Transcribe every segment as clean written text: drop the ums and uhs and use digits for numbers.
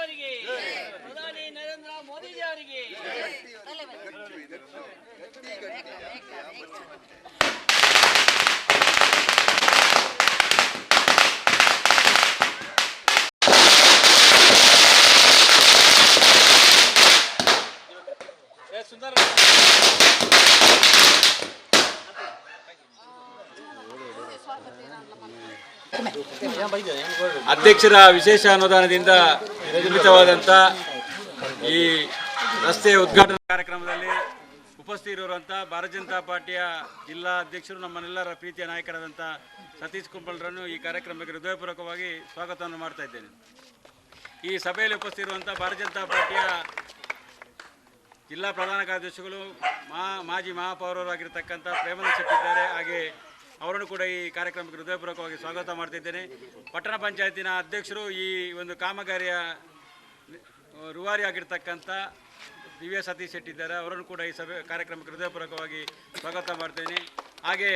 ಅವರಿಗೆ, ಪ್ರಧಾನಿ ನರೇಂದ್ರ ಮೋದಿಜಿ ಅವರಿಗೆ. ಅಧ್ಯಕ್ಷರ ವಿಶೇಷ ಅನುದಾನದಿಂದ ನಿರ್ಮಿತವಾದಂಥ ಈ ರಸ್ತೆ ಉದ್ಘಾಟನಾ ಕಾರ್ಯಕ್ರಮದಲ್ಲಿ ಉಪಸ್ಥಿತರಿರುವಂಥ ಭಾರತೀಯ ಜನತಾ ಪಾರ್ಟಿಯ ಜಿಲ್ಲಾ ಅಧ್ಯಕ್ಷರು, ನಮ್ಮನ್ನೆಲ್ಲರ ಪ್ರೀತಿಯ ನಾಯಕರಾದಂಥ ಸತೀಶ್ ಕುಂಬಳರನ್ನು ಈ ಕಾರ್ಯಕ್ರಮಕ್ಕೆ ಹೃದಯಪೂರ್ವಕವಾಗಿ ಸ್ವಾಗತವನ್ನು ಮಾಡ್ತಾ ಇದ್ದೇನೆ. ಈ ಸಭೆಯಲ್ಲಿ ಉಪಸ್ಥಿತಿರುವಂಥ ಭಾರತೀಯ ಜನತಾ ಪಾರ್ಟಿಯ ಜಿಲ್ಲಾ ಪ್ರಧಾನ ಕಾರ್ಯದರ್ಶಿಗಳು, ಮಾಜಿ ಮಹಾಪೌರರಾಗಿರ್ತಕ್ಕಂಥ ಪ್ರೇಮಾನಂದ ಶೆಟ್ಟಿ ಇದ್ದಾರೆ. ಹಾಗೆ ಅವರನ್ನು ಕೂಡ ಈ ಕಾರ್ಯಕ್ರಮಕ್ಕೆ ಹೃದಯಪೂರ್ವಕವಾಗಿ ಸ್ವಾಗತ ಮಾಡ್ತಿದ್ದೇನೆ. ಪಟ್ಟಣ ಪಂಚಾಯತಿನ ಅಧ್ಯಕ್ಷರು, ಈ ಒಂದು ಕಾಮಗಾರಿಯ ರೂವಾರಿ ಆಗಿರ್ತಕ್ಕಂಥ ದಿವ್ಯ ಸತೀಶ್ ಶೆಟ್ಟಿ ಇದ್ದಾರೆ. ಅವರನ್ನು ಕೂಡ ಈ ಕಾರ್ಯಕ್ರಮಕ್ಕೆ ಹೃದಯಪೂರ್ವಕವಾಗಿ ಸ್ವಾಗತ ಮಾಡ್ತೇನೆ. ಹಾಗೆ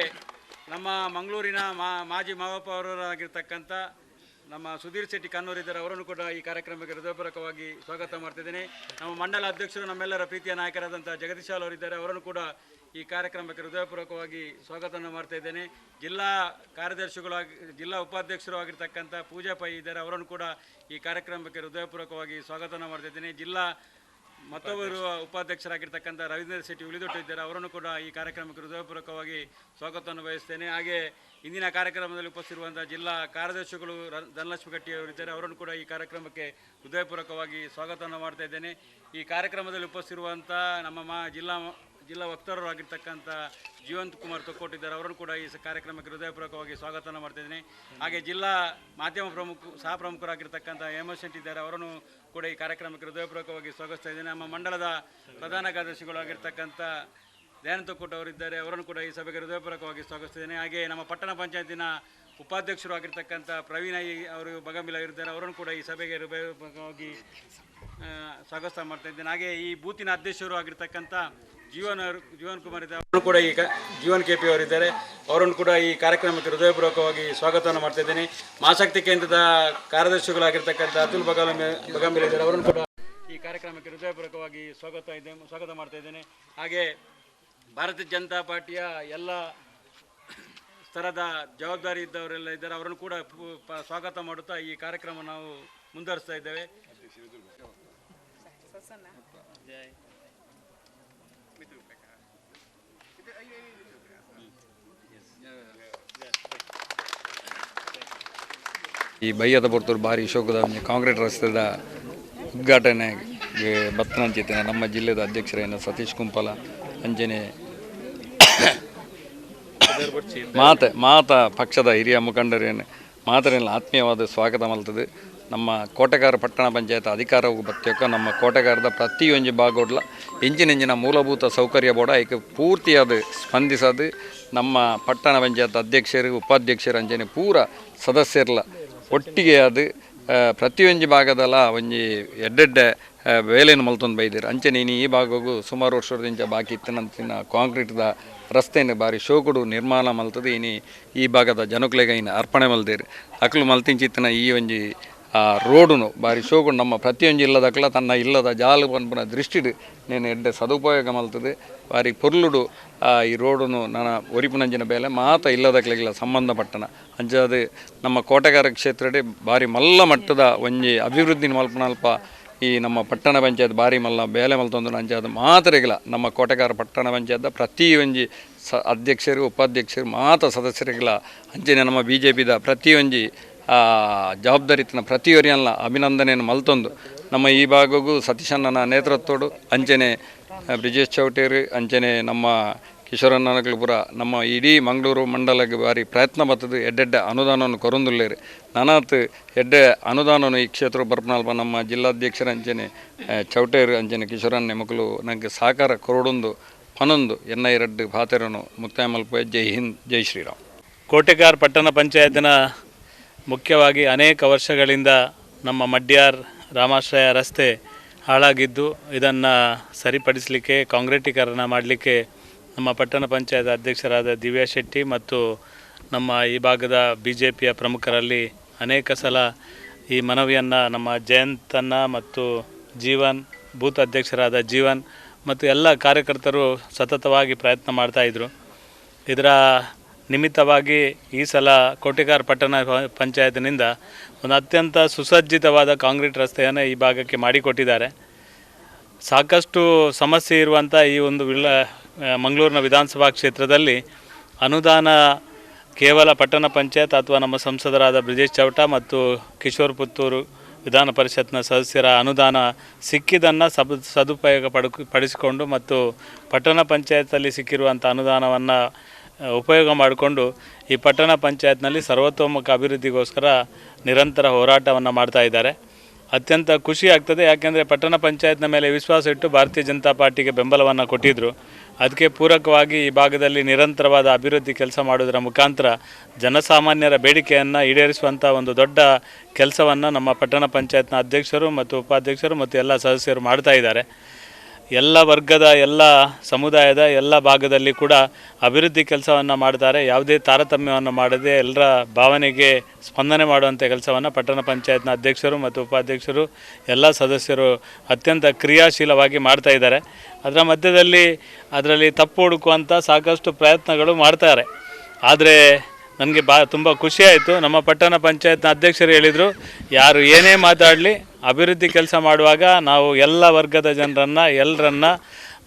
ನಮ್ಮ ಮಂಗಳೂರಿನ ಮಾಜಿ ಮಹಾಪೌರರಾಗಿರ್ತಕ್ಕಂಥ ನಮ್ಮ ಸುಧೀರ್ ಶೆಟ್ಟಿ ಕನ್ನೂರಿದ್ದಾರೆ. ಅವರನ್ನು ಕೂಡ ಈ ಕಾರ್ಯಕ್ರಮಕ್ಕೆ ಹೃದಯಪೂರ್ವಕವಾಗಿ ಸ್ವಾಗತ ಮಾಡ್ತಿದ್ದೇನೆ. ನಮ್ಮ ಮಂಡಲ ಅಧ್ಯಕ್ಷರು, ನಮ್ಮೆಲ್ಲರ ಪ್ರೀತಿಯ ನಾಯಕರಾದಂಥ ಜಗದೀಶ್ ಅವರಿದ್ದಾರೆ. ಅವರನ್ನು ಕೂಡ ಈ ಕಾರ್ಯಕ್ರಮಕ್ಕೆ ಹೃದಯಪೂರ್ವಕವಾಗಿ ಸ್ವಾಗತವನ್ನು ಮಾಡ್ತಾ ಇದ್ದೇನೆ. ಜಿಲ್ಲಾ ಕಾರ್ಯದರ್ಶಿಗಳಾಗಿ, ಜಿಲ್ಲಾ ಉಪಾಧ್ಯಕ್ಷರು ಆಗಿರ್ತಕ್ಕಂಥ ಪೂಜಾ ಪೈ ಇದ್ದಾರೆ. ಅವರನ್ನು ಕೂಡ ಈ ಕಾರ್ಯಕ್ರಮಕ್ಕೆ ಹೃದಯಪೂರ್ವಕವಾಗಿ ಸ್ವಾಗತವನ್ನು ಮಾಡ್ತಾ ಇದ್ದೇನೆ. ಜಿಲ್ಲಾ ಮತ್ತೊಬ್ಬರು ಉಪಾಧ್ಯಕ್ಷರಾಗಿರ್ತಕ್ಕಂಥ ರವೀಂದ್ರ ಶೆಟ್ಟಿ ಉಳಿದೊಟ್ಟು ಇದ್ದಾರೆ. ಅವರನ್ನು ಕೂಡ ಈ ಕಾರ್ಯಕ್ರಮಕ್ಕೆ ಹೃದಯಪೂರ್ವಕವಾಗಿ ಸ್ವಾಗತವನ್ನು ಬಯಸ್ತೇನೆ. ಹಾಗೆ ಇಂದಿನ ಕಾರ್ಯಕ್ರಮದಲ್ಲಿ ಉಪಸ್ಥಿತಿರುವಂಥ ಜಿಲ್ಲಾ ಕಾರ್ಯದರ್ಶಿಗಳು ಧನಲಕ್ಷ್ಮಿ ಗಟ್ಟಿ ಅವರಿದ್ದಾರೆ. ಅವರನ್ನು ಕೂಡ ಈ ಕಾರ್ಯಕ್ರಮಕ್ಕೆ ಹೃದಯಪೂರ್ವಕವಾಗಿ ಸ್ವಾಗತವನ್ನು ಮಾಡ್ತಾ ಇದ್ದೇನೆ. ಈ ಕಾರ್ಯಕ್ರಮದಲ್ಲಿ ಉಪಸ್ಥಿತಿರುವಂಥ ನಮ್ಮ ಜಿಲ್ಲಾ ವಕ್ತಾರರು ಆಗಿರ್ತಕ್ಕಂಥ ಜೀವಂತ್ ಕುಮಾರ್ ತೊಕ್ಕೋಟಿದ್ದಾರೆ. ಅವರನ್ನು ಕೂಡ ಈ ಕಾರ್ಯಕ್ರಮಕ್ಕೆ ಹೃದಯಪೂರ್ವಕವಾಗಿ ಸ್ವಾಗತವನ್ನು ಮಾಡ್ತಿದ್ದೇನೆ. ಹಾಗೆ ಜಿಲ್ಲಾ ಮಾಧ್ಯಮ ಸಹ ಪ್ರಮುಖರಾಗಿರ್ತಕ್ಕಂಥ ಹೇಮಂತ್ ಶೆಟ್ಟಿ ಇದ್ದಾರೆ. ಅವರನ್ನು ಕೂಡ ಈ ಕಾರ್ಯಕ್ರಮಕ್ಕೆ ಹೃದಯಪೂರ್ವಕವಾಗಿ ಸ್ವಾಗತಿಸ್ತಾ ಇದ್ದೇನೆ. ನಮ್ಮ ಮಂಡಲದ ಪ್ರಧಾನ ಕಾರ್ಯದರ್ಶಿಗಳಾಗಿರ್ತಕ್ಕಂಥ ದಯಾನಂದ ತೊಕ್ಕೋಟ್ ಅವರಿದ್ದಾರೆ. ಅವರನ್ನು ಕೂಡ ಈ ಸಭೆಗೆ ಹೃದಯಪೂರ್ವಕವಾಗಿ ಸ್ವಾಗತಿಸಿದ್ದೇನೆ. ಹಾಗೆ ನಮ್ಮ ಪಟ್ಟಣ ಪಂಚಾಯತಿನ ಉಪಾಧ್ಯಕ್ಷರು ಆಗಿರ್ತಕ್ಕಂಥ ಪ್ರವೀಣ್ ಅವರು ಬಗಂಬಿಲ ಇದ್ದಾರೆ. ಅವರನ್ನು ಕೂಡ ಈ ಸಭೆಗೆ ಹೃದಯಪೂರ್ವಕವಾಗಿ ಸ್ವಾಗತ ಮಾಡ್ತಾ ಇದ್ದೇನೆ. ಹಾಗೆ ಈ ಬೂತಿನ ಅಧ್ಯಕ್ಷರು ಆಗಿರ್ತಕ್ಕಂಥ ಜೀವನ್ ಕುಮಾರ್ ಇದ್ದಾರೆ. ಅವರು ಕೂಡ ಈ ಜೀವನ್ ಕೆಪಿ ಅವರಿದ್ದಾರೆ. ಅವರನ್ನು ಕೂಡ ಈ ಕಾರ್ಯಕ್ರಮಕ್ಕೆ ಹೃದಯಪೂರ್ವಕವಾಗಿ ಸ್ವಾಗತವನ್ನು ಮಾಡ್ತಾ ಇದ್ದೇನೆ. ಮಹಾಶಕ್ತಿ ಕೇಂದ್ರದ ಕಾರ್ಯದರ್ಶಿಗಳಾಗಿರ್ತಕ್ಕಂಥ ಅತುಲ್ ಬಗಂಬಿಲ ಇದ್ದಾರೆ. ಅವರನ್ನು ಕೂಡ ಈ ಕಾರ್ಯಕ್ರಮಕ್ಕೆ ಹೃದಯಪೂರ್ವಕವಾಗಿ ಸ್ವಾಗತ ಮಾಡ್ತಾ ಇದ್ದೇನೆ. ಹಾಗೆ ಭಾರತೀಯ ಜನತಾ ಪಾರ್ಟಿಯ ಎಲ್ಲ ಸ್ತರದ ಜವಾಬ್ದಾರಿ ಇದ್ದವರೆಲ್ಲ ಇದ್ದಾರೆ. ಅವರನ್ನು ಕೂಡ ಸ್ವಾಗತ ಮಾಡುತ್ತಾ ಈ ಕಾರ್ಯಕ್ರಮ ನಾವು ಮುಂದುವರಿಸ್ತಾ ಇದ್ದೇವೆ. ಈ ಬೈಯದ ಪುರ್ತೂರು ಭಾರಿ ಶೋಕದ ಕಾಂಕ್ರೀಟ್ ರಸ್ತೆದ ಉದ್ಘಾಟನೆಗೆ ಬತ್ತನಂಚಿದ್ದೇನೆ. ನಮ್ಮ ಜಿಲ್ಲೆದ ಅಧ್ಯಕ್ಷರೇನು ಸತೀಶ್ ಕುಂಪಲ ಅಂಜನೆ ಮಾತ ಪಕ್ಷದ ಹಿರಿಯ ಮುಖಂಡರೇನು ಮಾತರೆಲ್ಲ ಆತ್ಮೀಯವಾದ ಸ್ವಾಗತ ಮಲ್ತದೆ. ನಮ್ಮ ಕೋಟೆಗಾರ ಪಟ್ಟಣ ಪಂಚಾಯತ್ ಅಧಿಕಾರ ಬತ್ತಕ ನಮ್ಮ ಕೋಟೆಗಾರದ ಪ್ರತಿಯೊಂದು ಭಾಗಡ್ಲ ಎಂಜಿನ ಮೂಲಭೂತ ಸೌಕರ್ಯ ಬೋಡ ಈಗ ಪೂರ್ತಿಯಾದ ಸ್ಪಂದಿಸದು ನಮ್ಮ ಪಟ್ಟಣ ಪಂಚಾಯತ್ ಅಧ್ಯಕ್ಷರು ಉಪಾಧ್ಯಕ್ಷರು ಅಂಜನೆ ಪೂರ ಸದಸ್ಯರ್ಲ ಒಟ್ಟಿಗೆ ಅದು ಪ್ರತಿಯೊಂದು ಭಾಗದಲ್ಲ ಒಂಜಿ ಎಡ್ಡೆಡ್ಡೆ ವೇಲೆಯನ್ನು ಮಲ್ತೊಂದು ಬೈದಿರು ಅಂಚನೆ ಇನ್ನು ಈ ಭಾಗಗೂ ಸುಮಾರು ವರ್ಷದಿಂದ ಬಾಕಿ ಇತ್ತನಂತಿನ ಕಾಂಕ್ರೀಟ್ದ ರಸ್ತೆಯನ್ನು ಭಾರಿ ಶೋಕುಡು ನಿರ್ಮಾಣ ಮಲ್ತದೆ. ಇನ್ನು ಈ ಭಾಗದ ಜನಕ್ಲೆಗೆ ಇನ್ನು ಅರ್ಪಣೆ ಮಲ್ದಿರು ಅಕ್ಲು ಮಲ್ತಿಂಚಿತ್ತಿನ ಈ ಒಂಜಿ ರೋಡುನು ಭಾರಿ ಶೋಕುಡು ನಮ್ಮ ಪ್ರತಿಯೊಂದು ಇಲ್ಲದಕ್ಲ ತನ್ನ ಇಲ್ಲದ ಜಾಲು ಪನ್ಪುನ ದೃಷ್ಟಿಡು నేను ಎಡ್ಡೆ ಸದುಪಯೋಗ ಮಲ್ತದೆ ಭಾರಿ ಪೊರ್ಲುಡು ಈ ರೋಡುನು ನನ್ನ ಒರಿಪುನಂಜಿನ ಬೇಲೆ ಮಾತ ಇಲ್ಲದಕ್ಲೆಲ್ಲ ಸಂಬಂಧಪಟ್ಟನ ಅಂಚದು ನಮ್ಮ ಕೋಟೆಗಾರ ಕ್ಷೇತ್ರಡೆ ಭಾರಿ ಮಲ್ಲ ಮಟ್ಟದ ಒಂಜಿ ಅಭಿವೃದ್ಧಿ ಮಲ್ಪನಲ್ಪ ಈ ನಮ್ಮ ಪಟ್ಟಣ ಪಂಚಾಯತ್ ಭಾರಿ ಮಲ್ಲ ಬೇಲೆ ಮಲ್ತೊಂದು ಅಂಚದು ಮಾತ್ರೆಗಿಲ್ಲ ನಮ್ಮ ಕೋಟೆಗಾರ ಪಟ್ಟಣ ಪಂಚಾಯತ್ ಪ್ರತಿ ಒಂಜಿ ಅಧ್ಯಕ್ಷರು ಉಪಾಧ್ಯಕ್ಷರು ಮಾತ ಸದಸ್ಯರಿಗಿಲ್ಲ ಅಂಚನೆ ನಮ್ಮ BJPದ ಪ್ರತಿಯೊಂಜಿ ಜವಾಬ್ದಾರಿತನ ಪ್ರತಿಯೊರಿಯಲ್ಲ ಅಭಿನಂದನೆಯನ್ನು ಮಲ್ತೊಂದು ನಮ್ಮ ಈ ಭಾಗಗೂ ಸತೀಶಣ್ಣನ ನೇತೃತ್ವಡು ಅಂಚನೆ ಬ್ರಿಜೇಶ್ ಚೌಟೇರಿ ಅಂಚನೆ ನಮ್ಮ ಕಿಶೋರಣ್ಣನಗಲಪುರ ನಮ್ಮ ಇಡೀ ಮಂಗಳೂರು ಮಂಡಲಕ್ಕೆ ಭಾರಿ ಪ್ರಯತ್ನ ಬರ್ತದೆ. ಎಡ್ಡೆಡ್ಡೆ ಅನುದಾನವನ್ನು ಕೊರೊಂದುಲ್ಲೇರಿ ನನಾತ್ ಎಡ್ಡೆ ಅನುದಾನವನ್ನು ಈ ಕ್ಷೇತ್ರ ಬರ್ಪನಲ್ಪ ನಮ್ಮ ಜಿಲ್ಲಾಧ್ಯಕ್ಷರ ಅಂಚನೆ ಚೌಟೇರಿ ಅಂಚನೆ ಕಿಶೋರಣ್ಣ ಮಕ್ಕಳು ನನಗೆ ಸಹಕಾರ ಕೊರಡೊಂದು ಪನೊಂದು NI ರೆಡ್ಡಿ ಭಾತೆರನು ಮುಕ್ತಾಯ ಮಲ್ಪ. ಜೈ ಹಿಂದ್, ಜೈ ಶ್ರೀರಾಮ್. ಕೋಟೆಗಾರ ಪಟ್ಟಣ ಪಂಚಾಯತಿನ ಮುಖ್ಯವಾಗಿ ಅನೇಕ ವರ್ಷಗಳಿಂದ ನಮ್ಮ ಮಡ್ಯಾರ್ ರಾಮಾಶ್ರಯ ರಸ್ತೆ ಹಾಳಾಗಿದ್ದು ಇದನ್ನು ಸರಿಪಡಿಸಲಿಕ್ಕೆ ಕಾಂಕ್ರೀಟೀಕರಣ ಮಾಡಲಿಕ್ಕೆ ನಮ್ಮ ಪಟ್ಟಣ ಪಂಚಾಯತ್ ಅಧ್ಯಕ್ಷರಾದ ದಿವ್ಯಾ ಶೆಟ್ಟಿ ಮತ್ತು ನಮ್ಮ ಈ ಭಾಗದ BJPಯ ಪ್ರಮುಖರಲ್ಲಿ ಅನೇಕ ಸಲ ಈ ಮನವಿಯನ್ನು ನಮ್ಮ ಜಯಂತನ್ನ ಮತ್ತು ಜೀವನ್ ಬೂತ್ ಅಧ್ಯಕ್ಷರಾದ ಜೀವನ್ ಮತ್ತು ಎಲ್ಲ ಕಾರ್ಯಕರ್ತರು ಸತತವಾಗಿ ಪ್ರಯತ್ನ ಮಾಡ್ತಾಯಿದ್ರು. ಇದರ ನಿಮಿತ್ತವಾಗಿ ಈ ಸಲ ಕೋಟೆಗಾರ್ ಪಟ್ಟಣ ಪಂಚಾಯತ್ನಿಂದ ಒಂದು ಅತ್ಯಂತ ಸುಸಜ್ಜಿತವಾದ ಕಾಂಕ್ರೀಟ್ ರಸ್ತೆಯನ್ನು ಈ ಭಾಗಕ್ಕೆ ಮಾಡಿಕೊಟ್ಟಿದ್ದಾರೆ. ಸಾಕಷ್ಟು ಸಮಸ್ಯೆ ಇರುವಂಥ ಈ ಒಂದು ಮಂಗಳೂರಿನ ವಿಧಾನಸಭಾ ಕ್ಷೇತ್ರದಲ್ಲಿ ಅನುದಾನ ಕೇವಲ ಪಟ್ಟಣ ಪಂಚಾಯತ್ ಅಥವಾ ನಮ್ಮ ಸಂಸದರಾದ ಬ್ರಿಜೇಶ್ ಚೌಟ ಮತ್ತು ಕಿಶೋರ್ ಪುತ್ತೂರು ವಿಧಾನ ಪರಿಷತ್ನ ಸದಸ್ಯರ ಅನುದಾನ ಸಿಕ್ಕಿದ್ದನ್ನು ಪಡಿಸಿಕೊಂಡು ಮತ್ತು ಪಟ್ಟಣ ಪಂಚಾಯತಲ್ಲಿ ಸಿಕ್ಕಿರುವಂಥ ಅನುದಾನವನ್ನು ಉಪಯೋಗ ಮಾಡಿಕೊಂಡು ಈ ಪಟ್ಟಣ ಪಂಚಾಯತ್ನಲ್ಲಿ ಸರ್ವತೋಮುಖ ಅಭಿವೃದ್ಧಿಗೋಸ್ಕರ ನಿರಂತರ ಹೋರಾಟವನ್ನು ಮಾಡ್ತಾ ಇದ್ದಾರೆ. ಅತ್ಯಂತ ಖುಷಿ ಆಗ್ತದೆ, ಯಾಕೆಂದರೆ ಪಟ್ಟಣ ಪಂಚಾಯತ್ನ ಮೇಲೆ ವಿಶ್ವಾಸ ಇಟ್ಟು ಭಾರತೀಯ ಜನತಾ ಪಾರ್ಟಿಗೆ ಬೆಂಬಲವನ್ನು ಕೊಟ್ಟಿದ್ದರು. ಅದಕ್ಕೆ ಪೂರಕವಾಗಿ ಈ ಭಾಗದಲ್ಲಿ ನಿರಂತರವಾದ ಅಭಿವೃದ್ಧಿ ಕೆಲಸ ಮಾಡೋದರ ಮುಖಾಂತರ ಜನಸಾಮಾನ್ಯರ ಬೇಡಿಕೆಯನ್ನು ಈಡೇರಿಸುವಂಥ ಒಂದು ದೊಡ್ಡ ಕೆಲಸವನ್ನು ನಮ್ಮ ಪಟ್ಟಣ ಪಂಚಾಯತ್ನ ಅಧ್ಯಕ್ಷರು ಮತ್ತು ಉಪಾಧ್ಯಕ್ಷರು ಮತ್ತು ಎಲ್ಲ ಸದಸ್ಯರು ಮಾಡ್ತಾ ಇದ್ದಾರೆ. ಎಲ್ಲ ವರ್ಗದ ಎಲ್ಲ ಸಮುದಾಯದ ಎಲ್ಲ ಭಾಗದಲ್ಲಿ ಕೂಡ ಅಭಿವೃದ್ಧಿ ಕೆಲಸವನ್ನು ಮಾಡ್ತಾರೆ. ಯಾವುದೇ ತಾರತಮ್ಯವನ್ನು ಮಾಡದೆ ಎಲ್ಲರ ಭಾವನೆಗೆ ಸ್ಪಂದನೆ ಮಾಡುವಂಥ ಕೆಲಸವನ್ನು ಪಟ್ಟಣ ಪಂಚಾಯತ್ನ ಅಧ್ಯಕ್ಷರು ಮತ್ತು ಉಪಾಧ್ಯಕ್ಷರು ಎಲ್ಲ ಸದಸ್ಯರು ಅತ್ಯಂತ ಕ್ರಿಯಾಶೀಲವಾಗಿ ಮಾಡ್ತಾ ಇದ್ದಾರೆ. ಅದರ ಮಧ್ಯದಲ್ಲಿ ಅದರಲ್ಲಿ ತಪ್ಪು ಹುಡುಕುವಂಥ ಸಾಕಷ್ಟು ಪ್ರಯತ್ನಗಳು ಮಾಡ್ತಾರೆ. ಆದರೆ ನನಗೆ ತುಂಬ ಖುಷಿಯಾಯಿತು. ನಮ್ಮ ಪಟ್ಟಣ ಪಂಚಾಯತ್ನ ಅಧ್ಯಕ್ಷರು ಹೇಳಿದರು, ಯಾರು ಏನೇ ಮಾತಾಡಲಿ ಅಭಿವೃದ್ಧಿ ಕೆಲಸ ಮಾಡುವಾಗ ನಾವು ಎಲ್ಲ ವರ್ಗದ ಎಲ್ಲರನ್ನ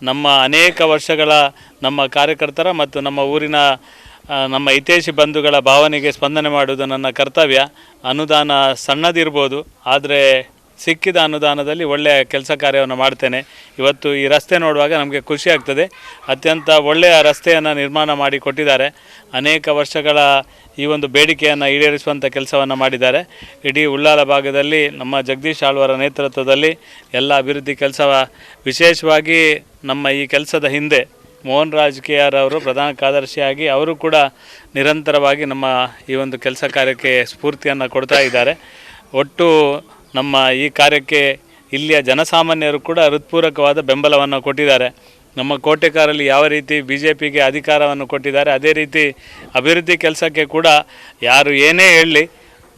ನಮ್ಮ ಅನೇಕ ವರ್ಷಗಳ ನಮ್ಮ ಕಾರ್ಯಕರ್ತರ ಮತ್ತು ನಮ್ಮ ಊರಿನ ನಮ್ಮ ಹಿತೈಷಿ ಬಂಧುಗಳ ಭಾವನೆಗೆ ಸ್ಪಂದನೆ ಮಾಡುವುದು ನನ್ನ ಕರ್ತವ್ಯ. ಅನುದಾನ ಸಣ್ಣದಿರ್ಬೋದು, ಆದರೆ ಸಿಕ್ಕಿದ ಅನುದಾನದಲ್ಲಿ ಒಳ್ಳೆಯ ಕೆಲಸ ಕಾರ್ಯವನ್ನು ಮಾಡ್ತೇನೆ. ಇವತ್ತು ಈ ರಸ್ತೆ ನೋಡುವಾಗ ನಮಗೆ ಖುಷಿ ಆಗ್ತದೆ. ಅತ್ಯಂತ ಒಳ್ಳೆಯ ರಸ್ತೆಯನ್ನು ನಿರ್ಮಾಣ ಮಾಡಿ ಕೊಟ್ಟಿದ್ದಾರೆ. ಅನೇಕ ವರ್ಷಗಳ ಈ ಒಂದು ಬೇಡಿಕೆಯನ್ನು ಈಡೇರಿಸುವಂಥ ಕೆಲಸವನ್ನು ಮಾಡಿದ್ದಾರೆ. ಇಡೀ ಉಳ್ಳಾಲ ಭಾಗದಲ್ಲಿ ನಮ್ಮ ಜಗದೀಶ್ ಆಳ್ವರ ನೇತೃತ್ವದಲ್ಲಿ ಎಲ್ಲ ಅಭಿವೃದ್ಧಿ ಕೆಲಸ, ವಿಶೇಷವಾಗಿ ನಮ್ಮ ಈ ಕೆಲಸದ ಹಿಂದೆ ಮೋಹನ್ ರಾಜ್ KR ಅವರು ಪ್ರಧಾನ ಕಾರ್ಯದರ್ಶಿಯಾಗಿ ಅವರು ಕೂಡ ನಿರಂತರವಾಗಿ ನಮ್ಮ ಈ ಒಂದು ಕೆಲಸ ಕಾರ್ಯಕ್ಕೆ ಸ್ಫೂರ್ತಿಯನ್ನು ಕೊಡ್ತಾ ಇದ್ದಾರೆ. ಒಟ್ಟು ನಮ್ಮ ಈ ಕಾರ್ಯಕ್ಕೆ ಇಲ್ಲಿಯ ಜನಸಾಮಾನ್ಯರು ಕೂಡ ಹೃತ್ಪೂರ್ವಕವಾದ ಬೆಂಬಲವನ್ನು ಕೊಟ್ಟಿದ್ದಾರೆ. ನಮ್ಮ ಕೋಟೆಕಾರಲ್ಲಿ ಯಾವ ರೀತಿ BJPಗೆ ಅಧಿಕಾರವನ್ನು ಕೊಟ್ಟಿದ್ದಾರೆ, ಅದೇ ರೀತಿ ಅಭಿವೃದ್ಧಿ ಕೆಲಸಕ್ಕೆ ಕೂಡ ಯಾರು ಏನೇ ಹೇಳಲಿ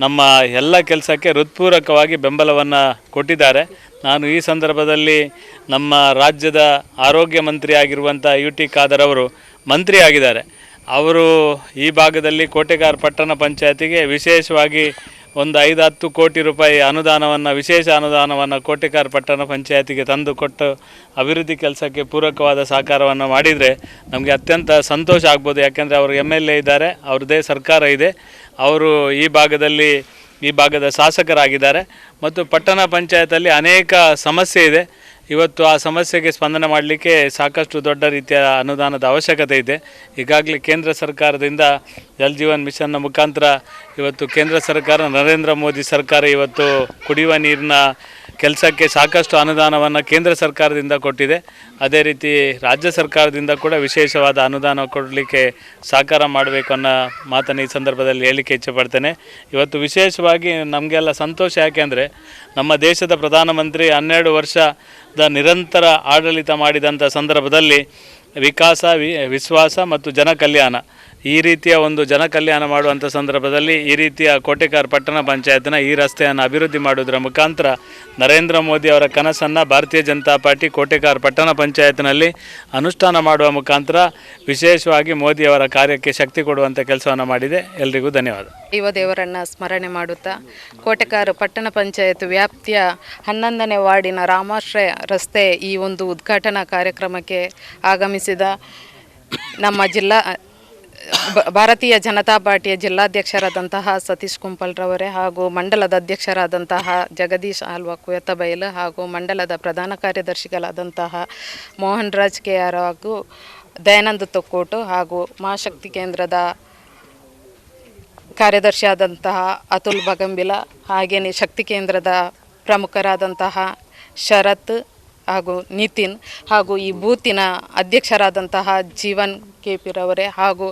ನಮ್ಮ ಎಲ್ಲ ಕೆಲಸಕ್ಕೆ ಹೃತ್ಪೂರ್ವಕವಾಗಿ ಬೆಂಬಲವನ್ನು ಕೊಟ್ಟಿದ್ದಾರೆ. ನಾನು ಈ ಸಂದರ್ಭದಲ್ಲಿ ನಮ್ಮ ರಾಜ್ಯದ ಆರೋಗ್ಯ ಮಂತ್ರಿ ಆಗಿರುವಂಥ UT ಖಾದರ್ ಅವರು ಮಂತ್ರಿ ಆಗಿದ್ದಾರೆ. ಅವರು ಈ ಭಾಗದಲ್ಲಿ ಕೋಟೆಗಾರ್ ಪಟ್ಟಣ ಪಂಚಾಯತಿಗೆ ವಿಶೇಷವಾಗಿ ಒಂದು 5-10 ಕೋಟಿ ರೂಪಾಯಿ ಅನುದಾನವನ್ನು, ವಿಶೇಷ ಅನುದಾನವನ್ನು ಕೋಟೆಗಾರ್ ಪಟ್ಟಣ ಪಂಚಾಯತಿಗೆ ತಂದು ಕೊಟ್ಟು ಅಭಿವೃದ್ಧಿ ಕೆಲಸಕ್ಕೆ ಪೂರಕವಾದ ಸಹಕಾರವನ್ನು ಮಾಡಿದರೆ ನಮಗೆ ಅತ್ಯಂತ ಸಂತೋಷ ಆಗ್ಬೋದು. ಯಾಕೆಂದರೆ ಅವರು MLA ಇದ್ದಾರೆ, ಅವ್ರದ್ದೇ ಸರ್ಕಾರ ಇದೆ, ಅವರು ಈ ಭಾಗದ ಶಾಸಕರಾಗಿದ್ದಾರೆ ಮತ್ತು ಪಟ್ಟಣ ಪಂಚಾಯತಲ್ಲಿ ಅನೇಕ ಸಮಸ್ಯೆ ಇದೆ. ಇವತ್ತು ಆ ಸಮಸ್ಯೆಗೆ ಸ್ಪಂದನೆ ಮಾಡಲಿಕ್ಕೆ ಸಾಕಷ್ಟು ದೊಡ್ಡ ರೀತಿಯ ಅನುದಾನದ ಅವಶ್ಯಕತೆ ಇದೆ. ಈಗಾಗಲೇ ಕೇಂದ್ರ ಸರ್ಕಾರದಿಂದ ಜಲ್ ಜೀವನ್ ಮಿಷನ್ನ ಮುಖಾಂತರ ಇವತ್ತು ಕೇಂದ್ರ ಸರ್ಕಾರ, ನರೇಂದ್ರ ಮೋದಿ ಸರ್ಕಾರ ಇವತ್ತು ಕುಡಿಯುವ ನೀರಿನ ಕೆಲಸಕ್ಕೆ ಸಾಕಷ್ಟು ಅನುದಾನವನ್ನು ಕೇಂದ್ರ ಸರ್ಕಾರದಿಂದ ಕೊಟ್ಟಿದೆ. ಅದೇ ರೀತಿ ರಾಜ್ಯ ಸರ್ಕಾರದಿಂದ ಕೂಡ ವಿಶೇಷವಾದ ಅನುದಾನ ಕೊಡಲಿಕ್ಕೆ ಸಹಕಾರ ಮಾಡಬೇಕು ಅನ್ನೋ ಮಾತನ್ನು ಈ ಸಂದರ್ಭದಲ್ಲಿ ಹೇಳಲಿಕ್ಕೆ ಇಚ್ಛೆಪಡ್ತೇನೆ. ಇವತ್ತು ವಿಶೇಷವಾಗಿ ನಮಗೆಲ್ಲ ಸಂತೋಷ, ಯಾಕೆಂದರೆ ನಮ್ಮ ದೇಶದ ಪ್ರಧಾನಮಂತ್ರಿ 12 ವರ್ಷದ ನಿರಂತರ ಆಡಳಿತ ಮಾಡಿದಂಥ ಸಂದರ್ಭದಲ್ಲಿ ವಿಕಾಸ, ವಿಶ್ವಾಸ ಮತ್ತು ಜನಕಲ್ಯಾಣ, ಈ ರೀತಿಯ ಒಂದು ಜನಕಲ್ಯಾಣ ಮಾಡುವಂಥ ಸಂದರ್ಭದಲ್ಲಿ ಈ ರೀತಿಯ ಕೋಟೆಗಾರ್ ಪಟ್ಟಣ ಪಂಚಾಯತ್ನ ಈ ರಸ್ತೆಯನ್ನು ಅಭಿವೃದ್ಧಿ ಮಾಡುವುದರ ಮುಖಾಂತರ ನರೇಂದ್ರ ಮೋದಿ ಅವರ ಕನಸನ್ನು ಭಾರತೀಯ ಜನತಾ ಪಾರ್ಟಿ ಕೋಟೆಗಾರ್ ಪಟ್ಟಣ ಪಂಚಾಯತ್ನಲ್ಲಿ ಅನುಷ್ಠಾನ ಮಾಡುವ ಮುಖಾಂತರ ವಿಶೇಷವಾಗಿ ಮೋದಿಯವರ ಕಾರ್ಯಕ್ಕೆ ಶಕ್ತಿ ಕೊಡುವಂಥ ಕೆಲಸವನ್ನು ಮಾಡಿದೆ. ಎಲ್ರಿಗೂ ಧನ್ಯವಾದ. ದೇವರನ್ನು ಸ್ಮರಣೆ ಮಾಡುತ್ತಾ ಕೋಟೆಗಾರ್ ಪಟ್ಟಣ ಪಂಚಾಯತ್ ವ್ಯಾಪ್ತಿಯ 11ನೇ ವಾರ್ಡಿನ ರಾಮಾಶ್ರಯ ರಸ್ತೆ ಈ ಒಂದು ಉದ್ಘಾಟನಾ ಕಾರ್ಯಕ್ರಮಕ್ಕೆ ಆಗಮಿಸಿದ ನಮ್ಮ ಭಾರತೀಯ ಜನತಾ ಪಾರ್ಟಿಯ ಜಿಲ್ಲಾಧ್ಯಕ್ಷರಾದಂತಹ ಸತೀಶ್ ಕುಂಪಲ್ರವರೇ ಹಾಗೂ ಮಂಡಲದ ಅಧ್ಯಕ್ಷರಾದಂತಹ ಜಗದೀಶ್ ಆಳ್ವ ಕುಯತಬೈಲು ಹಾಗೂ ಮಂಡಲದ ಪ್ರಧಾನ ಕಾರ್ಯದರ್ಶಿಗಳಾದಂತಹ ಮೋಹನ್ ರಾಜ್ KR ಹಾಗೂ ದಯಾನಂದ ತೊಕ್ಕೋಟು ಹಾಗೂ ಮಹಾಶಕ್ತಿ ಕೇಂದ್ರದ ಕಾರ್ಯದರ್ಶಿಯಾದಂತಹ ಅತುಲ್ ಬಗಂಬಿಲ, ಹಾಗೆಯೇ ಶಕ್ತಿ ಕೇಂದ್ರದ ಪ್ರಮುಖರಾದಂತಹ ಶರತ್ ಹಾಗೂ ನಿತಿನ್ ಹಾಗೂ ಈ ಬೂತಿನ ಅಧ್ಯಕ್ಷರಾದಂತಹ ಜೀವನ್ KPರವರೇ ಹಾಗೂ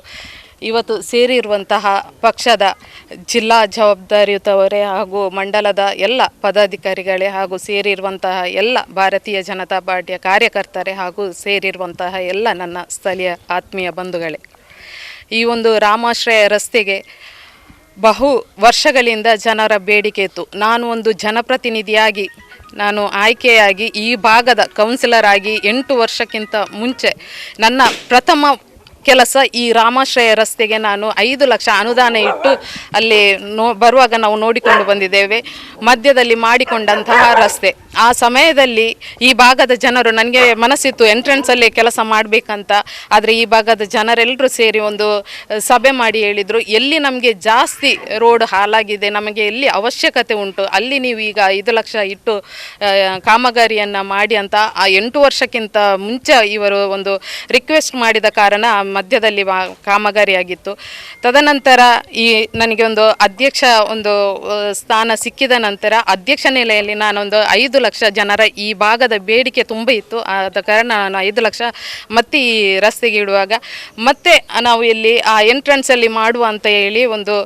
ಇವತ್ತು ಸೇರಿರುವಂತಹ ಪಕ್ಷದ ಜಿಲ್ಲಾ ಜವಾಬ್ದಾರಿಯುತವರೇ ಹಾಗೂ ಮಂಡಲದ ಎಲ್ಲ ಪದಾಧಿಕಾರಿಗಳೇ ಹಾಗೂ ಸೇರಿರುವಂತಹ ಎಲ್ಲ ಭಾರತೀಯ ಜನತಾ ಪಾರ್ಟಿಯ ಕಾರ್ಯಕರ್ತರೇ ಹಾಗೂ ಸೇರಿರುವಂತಹ ಎಲ್ಲ ನನ್ನ ಸ್ಥಳೀಯ ಆತ್ಮೀಯ ಬಂಧುಗಳೇ, ಈ ಒಂದು ರಾಮಾಶ್ರಯ ರಸ್ತೆಗೆ ಬಹು ವರ್ಷಗಳಿಂದ ಜನರ ಬೇಡಿಕೆ ಇತ್ತು. ನಾನು ಒಂದು ಜನಪ್ರತಿನಿಧಿಯಾಗಿ ನಾನು ಆಯ್ಕೆಯಾಗಿ ಈ ಭಾಗದ ಕೌನ್ಸಿಲರ್ ಆಗಿ 8 ವರ್ಷಕ್ಕಿಂತ ಮುಂಚೆ ನನ್ನ ಪ್ರಥಮ ಕೆಲಸ ಈ ರಾಮಾಶ್ರಯ ರಸ್ತೆಗೆ ನಾನು 5 ಲಕ್ಷ ಅನುದಾನ ಇಟ್ಟು ಅಲ್ಲಿ ಬರುವಾಗ ನಾವು ನೋಡಿಕೊಂಡು ಬಂದಿದ್ದೇವೆ. ಮಧ್ಯದಲ್ಲಿ ಮಾಡಿಕೊಂಡಂತಹ ರಸ್ತೆ, ಆ ಸಮಯದಲ್ಲಿ ಈ ಭಾಗದ ಜನರು, ನನಗೆ ಮನಸ್ಸಿತ್ತು ಎಂಟ್ರೆನ್ಸಲ್ಲಿ ಕೆಲಸ ಮಾಡಬೇಕಂತ. ಆದರೆ ಈ ಭಾಗದ ಜನರೆಲ್ಲರೂ ಸೇರಿ ಒಂದು ಸಭೆ ಮಾಡಿ ಹೇಳಿದರು, ಎಲ್ಲಿ ನಮಗೆ ಜಾಸ್ತಿ ರೋಡ್ ಹಾಳಾಗಿದೆ, ನಮಗೆ ಎಲ್ಲಿ ಅವಶ್ಯಕತೆ ಉಂಟು ಅಲ್ಲಿ ನೀವು ಈಗ 5 ಲಕ್ಷ ಇಟ್ಟು ಕಾಮಗಾರಿಯನ್ನು ಮಾಡಿ ಅಂತ. ಆ 8 ವರ್ಷಕ್ಕಿಂತ ಮುಂಚೆ ಇವರು ಒಂದು ರಿಕ್ವೆಸ್ಟ್ ಮಾಡಿದ ಕಾರಣ ಮಧ್ಯದಲ್ಲಿ ಕಾಮಗಾರಿಯಾಗಿತ್ತು. ತದನಂತರ ನನಗೆ ಒಂದು ಅಧ್ಯಕ್ಷ ಒಂದು ಸ್ಥಾನ ಸಿಕ್ಕಿದ ನಂತರ ಅಧ್ಯಕ್ಷ ನೆಲೆಯಲ್ಲಿ ನಾನೊಂದು 5 ಲಕ್ಷ ಜನರ ಈ ಭಾಗದ ಬೇಡಿಕೆ ತುಂಬ ಇತ್ತು. ಆದ ಕಾರಣ ನಾನು 5 ಲಕ್ಷ ಮತ್ತೆ ಈ ರಸ್ತೆಗೆ ಇಡುವಾಗ ಮತ್ತೆ ನಾವು ಇಲ್ಲಿ ಆ ಎಂಟ್ರೆನ್ಸಲ್ಲಿ ಮಾಡುವ ಅಂತ ಹೇಳಿ ಒಂದು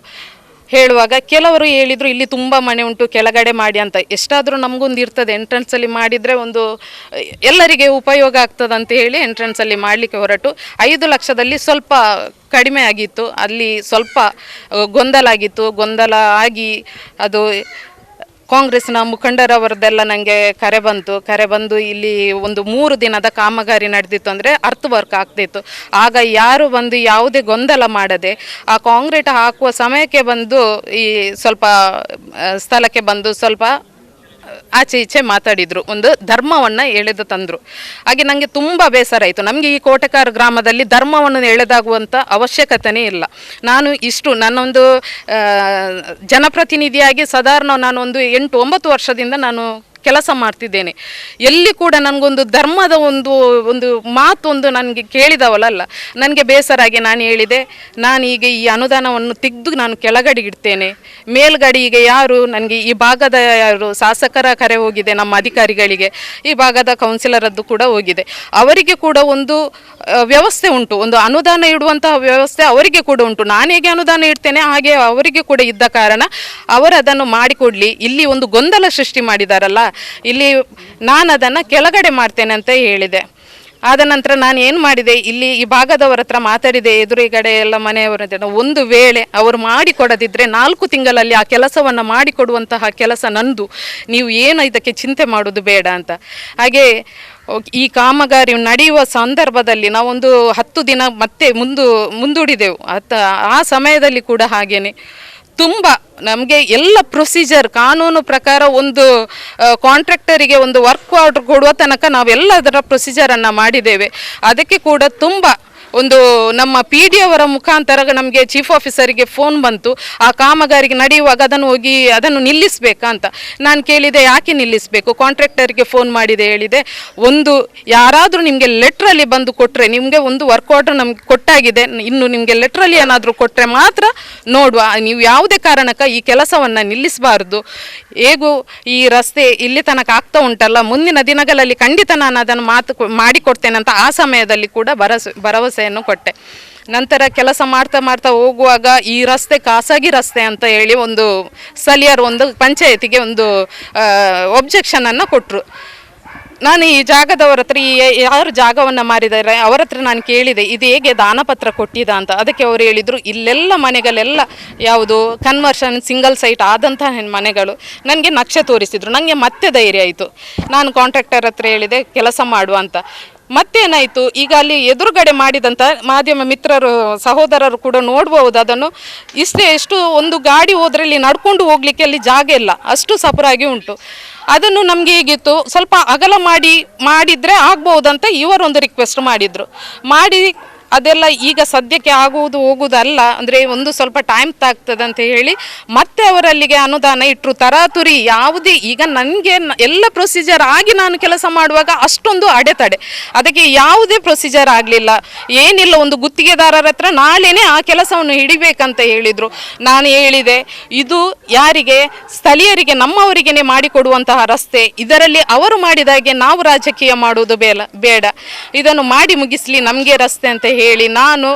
ಹೇಳುವಾಗ ಕೆಲವರು ಹೇಳಿದರು ಇಲ್ಲಿ ತುಂಬ ಮನೆ ಉಂಟು ಕೆಳಗಡೆ ಮಾಡಿ ಅಂತ. ಎಷ್ಟಾದರೂ ನಮಗೊಂದು ಇರ್ತದೆ, ಎಂಟ್ರೆನ್ಸಲ್ಲಿ ಮಾಡಿದರೆ ಒಂದು ಎಲ್ಲರಿಗೆ ಉಪಯೋಗ ಆಗ್ತದೆ ಅಂತ ಹೇಳಿ ಎಂಟ್ರೆನ್ಸಲ್ಲಿ ಮಾಡಲಿಕ್ಕೆ ಹೊರಟು 5 ಲಕ್ಷದಲ್ಲಿ ಸ್ವಲ್ಪ ಕಡಿಮೆ ಆಗಿತ್ತು. ಅಲ್ಲಿ ಸ್ವಲ್ಪ ಗೊಂದಲ ಆಗಿ ಅದು ಕಾಂಗ್ರೆಸ್ನ ಮುಖಂಡರವರದ್ದೆಲ್ಲ ನನಗೆ ಕರೆ ಬಂದು ಇಲ್ಲಿ ಒಂದು 3 ದಿನದ ಕಾಮಗಾರಿ ನಡೆದಿತ್ತು, ಅಂದರೆ ಅರ್ತ್ ವರ್ಕ್ ಆಗ್ತಿತ್ತು. ಆಗ ಯಾರು ಬಂದು ಯಾವುದೇ ಗೊಂದಲ ಮಾಡದೆ ಆ ಕಾಂಕ್ರೀಟ್ ಹಾಕುವ ಸಮಯಕ್ಕೆ ಬಂದು ಈ ಸ್ವಲ್ಪ ಸ್ಥಳಕ್ಕೆ ಬಂದು ಸ್ವಲ್ಪ ಆಚೆ ಈಚೆ ಮಾತಾಡಿದರು, ಒಂದು ಧರ್ಮವನ್ನು ಎಳೆದು ತಂದರು. ಹಾಗೆ ನನಗೆ ತುಂಬ ಬೇಸರ ಆಯಿತು. ನಮಗೆ ಈ ಕೋಟೆಕಾರ ಗ್ರಾಮದಲ್ಲಿ ಧರ್ಮವನ್ನು ಎಳೆದಾಗುವಂಥ ಅವಶ್ಯಕತೆಯೇ ಇಲ್ಲ. ನಾನು ನನ್ನೊಂದು ಜನಪ್ರತಿನಿಧಿಯಾಗಿ ಸಾಧಾರಣ ನಾನು ಒಂದು 8-9 ವರ್ಷದಿಂದ ನಾನು ಕೆಲಸ ಮಾಡ್ತಿದ್ದೇನೆ. ಎಲ್ಲಿ ಕೂಡ ನನಗೊಂದು ಧರ್ಮದ ಒಂದು ಮಾತೊಂದು ನನಗೆ ಕೇಳಿದವಲ್ಲ. ನನಗೆ ಬೇಸರಾಗಿ ನಾನು ಹೇಳಿದೆ, ನಾನು ಈಗ ಈ ಅನುದಾನವನ್ನು ತೆಗೆದು ನಾನು ಕೆಳಗಡೆಗಿಡ್ತೇನೆ. ಮೇಲ್ಗಡೆ ಈಗ ಯಾರು ನನಗೆ ಈ ಭಾಗದ ಯಾರು ಶಾಸಕರ ಕರೆ ಹೋಗಿದೆ, ನಮ್ಮ ಅಧಿಕಾರಿಗಳಿಗೆ, ಈ ಭಾಗದ ಕೌನ್ಸಿಲರದ್ದು ಕೂಡ ಹೋಗಿದೆ. ಅವರಿಗೆ ಕೂಡ ಒಂದು ವ್ಯವಸ್ಥೆ ಉಂಟು, ಒಂದು ಅನುದಾನ ಇಡುವಂತಹ ವ್ಯವಸ್ಥೆ ಅವರಿಗೆ ಕೂಡ ಉಂಟು. ನಾನು ಹೇಗೆ ಅನುದಾನ ಇಡ್ತೇನೆ ಹಾಗೆ ಅವರಿಗೆ ಕೂಡ ಇದ್ದ ಕಾರಣ ಅವರು ಅದನ್ನು ಮಾಡಿಕೊಡಲಿ. ಇಲ್ಲಿ ಒಂದು ಗೊಂದಲ ಸೃಷ್ಟಿ ಮಾಡಿದಾರಲ್ಲ, ಇಲ್ಲಿ ನಾನು ಅದನ್ನು ಕೆಳಗಡೆ ಮಾಡ್ತೇನೆ ಅಂತ ಹೇಳಿದೆ. ಆದ ನಂತರ ನಾನು ಏನು ಮಾಡಿದೆ, ಇಲ್ಲಿ ಈ ಭಾಗದವರ ಹತ್ರ ಮಾತಾಡಿದೆ, ಎದುರುಗಡೆ ಎಲ್ಲ ಮನೆಯವರ ಒಂದು ವೇಳೆ ಅವರು ಮಾಡಿಕೊಡದಿದ್ದರೆ 4 ತಿಂಗಳಲ್ಲಿ ಆ ಕೆಲಸವನ್ನು ಮಾಡಿಕೊಡುವಂತಹ ಕೆಲಸ ನಂದು, ನೀವು ಏನು ಇದಕ್ಕೆ ಚಿಂತೆ ಮಾಡೋದು ಬೇಡ ಅಂತ. ಹಾಗೆ ಈ ಕಾಮಗಾರಿ ನಡೆಯುವ ಸಂದರ್ಭದಲ್ಲಿ ನಾವೊಂದು 10 ದಿನ ಮತ್ತೆ ಮುಂದೂಡಿದೆವು. ಆ ಸಮಯದಲ್ಲಿ ಕೂಡ ಹಾಗೇನೆ ತುಂಬ ನಮಗೆ ಎಲ್ಲ ಪ್ರೊಸೀಜರ್ ಕಾನೂನು ಪ್ರಕಾರ ಒಂದು ಕಾಂಟ್ರಾಕ್ಟರಿಗೆ ಒಂದು ವರ್ಕ್ ಆರ್ಡರ್ ಕೊಡುವ ತನಕ ನಾವೆಲ್ಲದರ ಪ್ರೊಸೀಜರನ್ನು ಮಾಡಿದ್ದೇವೆ. ಅದಕ್ಕೆ ಕೂಡ ತುಂಬ ಒಂದು ನಮ್ಮ PD ಅವರ ಮುಖಾಂತರ ನಮಗೆ ಚೀಫ್ ಆಫೀಸರಿಗೆ ಫೋನ್ ಬಂತು, ಆ ಕಾಮಗಾರಿಗೆ ನಡೆಯುವಾಗ ಅದನ್ನು ನಿಲ್ಲಿಸಬೇಕಾ ಅಂತ. ನಾನು ಕೇಳಿದೆ, ಯಾಕೆ ನಿಲ್ಲಿಸಬೇಕು? ಕಾಂಟ್ರಾಕ್ಟರಿಗೆ ಫೋನ್ ಮಾಡಿದೆ, ಹೇಳಿದೆ, ಒಂದು ಯಾರಾದರೂ ನಿಮಗೆ ಲೆಟ್ರಲ್ಲಿ ಬಂದು ಕೊಟ್ಟರೆ, ನಿಮಗೆ ಒಂದು ವರ್ಕ್ ಆರ್ಡರ್ ನಮ್ಗೆ ಕೊಟ್ಟಾಗಿದೆ, ಇನ್ನು ನಿಮಗೆ ಲೆಟ್ರಲ್ಲಿ ಏನಾದರೂ ಕೊಟ್ಟರೆ ಮಾತ್ರ ನೋಡುವ, ನೀವು ಯಾವುದೇ ಕಾರಣಕ್ಕೆ ಈ ಕೆಲಸವನ್ನು ನಿಲ್ಲಿಸಬಾರ್ದು. ಹೇಗೂ ಈ ರಸ್ತೆ ಇಲ್ಲಿ ತನಕ ಆಗ್ತಾ ಉಂಟಲ್ಲ, ಮುಂದಿನ ದಿನಗಳಲ್ಲಿ ಖಂಡಿತ ನಾನು ಅದನ್ನು ಮಾಡಿಕೊಡ್ತೇನೆ ಅಂತ ಆ ಸಮಯದಲ್ಲಿ ಕೂಡ ಭರವಸೆಯನ್ನು ಕೊಟ್ಟೆ. ನಂತರ ಕೆಲಸ ಮಾಡ್ತಾ ಹೋಗುವಾಗ ಈ ರಸ್ತೆ ಖಾಸಗಿ ರಸ್ತೆ ಅಂತ ಹೇಳಿ ಒಂದು ಸ್ಥಳೀಯರು ಒಂದು ಪಂಚಾಯತಿಗೆ ಒಂದು ಒಬ್ಜೆಕ್ಷನನ್ನು ಕೊಟ್ಟರು. ನಾನು ಈ ಜಾಗದವರ ಹತ್ರ, ಯಾರು ಜಾಗವನ್ನು ಮಾರಿದ್ದಾರೆ ಅವರ ಹತ್ರ ನಾನು ಕೇಳಿದೆ, ಇದು ಹೇಗೆ ದಾನಪತ್ರ ಕೊಟ್ಟಿದ್ದ ಅಂತ. ಅದಕ್ಕೆ ಅವರು ಹೇಳಿದರು, ಇಲ್ಲೆಲ್ಲ ಮನೆಗಳೆಲ್ಲ ಯಾವುದು ಕನ್ವರ್ಷನ್ ಸಿಂಗಲ್ ಸೈಟ್ ಆದಂತಹ ಮನೆಗಳು. ನನಗೆ ನಕ್ಷೆ ತೋರಿಸಿದರು. ನನಗೆ ಮತ್ತೆ ಧೈರ್ಯ ಆಯಿತು. ನಾನು ಕಾಂಟ್ರಾಕ್ಟರ್ ಹತ್ರ ಹೇಳಿದೆ, ಕೆಲಸ ಮಾಡುವ ಅಂತ. ಮತ್ತೇನಾಯಿತು, ಈಗ ಅಲ್ಲಿ ಎದುರುಗಡೆ ಮಾಡಿದಂಥ ಮಾಧ್ಯಮ ಮಿತ್ರರು ಸಹೋದರರು ಕೂಡ ನೋಡ್ಬೋದು ಅದನ್ನು. ಎಷ್ಟು ಒಂದು ಗಾಡಿ ಹೋದ್ರಲ್ಲಿ ನಡ್ಕೊಂಡು ಹೋಗ್ಲಿಕ್ಕೆ ಅಲ್ಲಿ ಜಾಗ ಇಲ್ಲ, ಅಷ್ಟು ಸಪರಾಗಿ ಉಂಟು. ಅದನ್ನು ನಮಗೆ ಹೇಗಿತ್ತು, ಸ್ವಲ್ಪ ಅಗಲ ಮಾಡಿದರೆ ಆಗ್ಬೋದಂತ ಇವರೊಂದು ರಿಕ್ವೆಸ್ಟ್ ಮಾಡಿದರು. ಅದೆಲ್ಲ ಈಗ ಸದ್ಯಕ್ಕೆ ಹೋಗುವುದಲ್ಲ, ಅಂದರೆ ಒಂದು ಸ್ವಲ್ಪ ಟೈಮ್ ತಾಗ್ತದೆ ಅಂತ ಹೇಳಿ ಮತ್ತೆ ಅವರಲ್ಲಿಗೆ ಅನುದಾನ ಇಟ್ಟರು. ತರಾತುರಿ ಯಾವುದೇ, ಈಗ ನನಗೆ ಎಲ್ಲ ಪ್ರೊಸೀಜರ್ ಆಗಿ ನಾನು ಕೆಲಸ ಮಾಡುವಾಗ ಅಷ್ಟೊಂದು ಅಡೆತಡೆ, ಅದಕ್ಕೆ ಯಾವುದೇ ಪ್ರೊಸೀಜರ್ ಆಗಲಿಲ್ಲ, ಏನಿಲ್ಲ. ಒಂದು ಗುತ್ತಿಗೆದಾರರ ಹತ್ರ ನಾಳೆನೇ ಆ ಕೆಲಸವನ್ನು ಹಿಡಿಬೇಕಂತ ಹೇಳಿದರು. ನಾನು ಹೇಳಿದೆ, ಇದು ಯಾರಿಗೆ, ಸ್ಥಳೀಯರಿಗೆ, ನಮ್ಮವರಿಗೇ ಮಾಡಿಕೊಡುವಂತಹ ರಸ್ತೆ, ಇದರಲ್ಲಿ ಅವರು ಮಾಡಿದಾಗೆ ನಾವು ರಾಜಕೀಯ ಮಾಡುವುದು ಬೇಡ, ಇದನ್ನು ಮಾಡಿ ಮುಗಿಸಲಿ ನಮಗೆ ರಸ್ತೆ ಅಂತ ಹೇಳಿ ನಾನು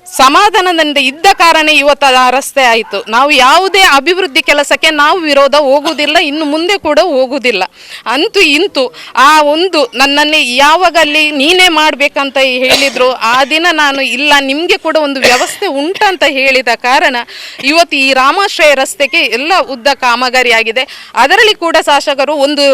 ಸಮಾಧಾನದಿಂದ ಇದ್ದ ಕಾರಣ ಇವತ್ತು ಆ ರಸ್ತೆ ಆಯಿತು. ನಾವು ಯಾವುದೇ ಅಭಿವೃದ್ಧಿ ಕೆಲಸಕ್ಕೆ ನಾವು ವಿರೋಧ ಹೋಗುವುದಿಲ್ಲ, ಇನ್ನು ಮುಂದೆ ಕೂಡ ಹೋಗುವುದಿಲ್ಲ. ಅಂತೂ ಇಂತೂ ಆ ಒಂದು ನನ್ನಲ್ಲಿ ಯಾವಾಗ ಅಲ್ಲಿ ನೀನೇ ಮಾಡಬೇಕಂತ ಹೇಳಿದ್ರು ಆ ದಿನ ನಾನು ಇಲ್ಲ, ನಿಮಗೆ ಕೂಡ ಒಂದು ವ್ಯವಸ್ಥೆ ಉಂಟಂತ ಹೇಳಿದ ಕಾರಣ ಇವತ್ತು ಈ ರಾಮಾಶ್ರಯ ರಸ್ತೆಗೆ ಎಲ್ಲ ಉದ್ದ ಕಾಮಗಾರಿ ಆಗಿದೆ. ಅದರಲ್ಲಿ ಕೂಡ ಶಾಸಕರು ಒಂದು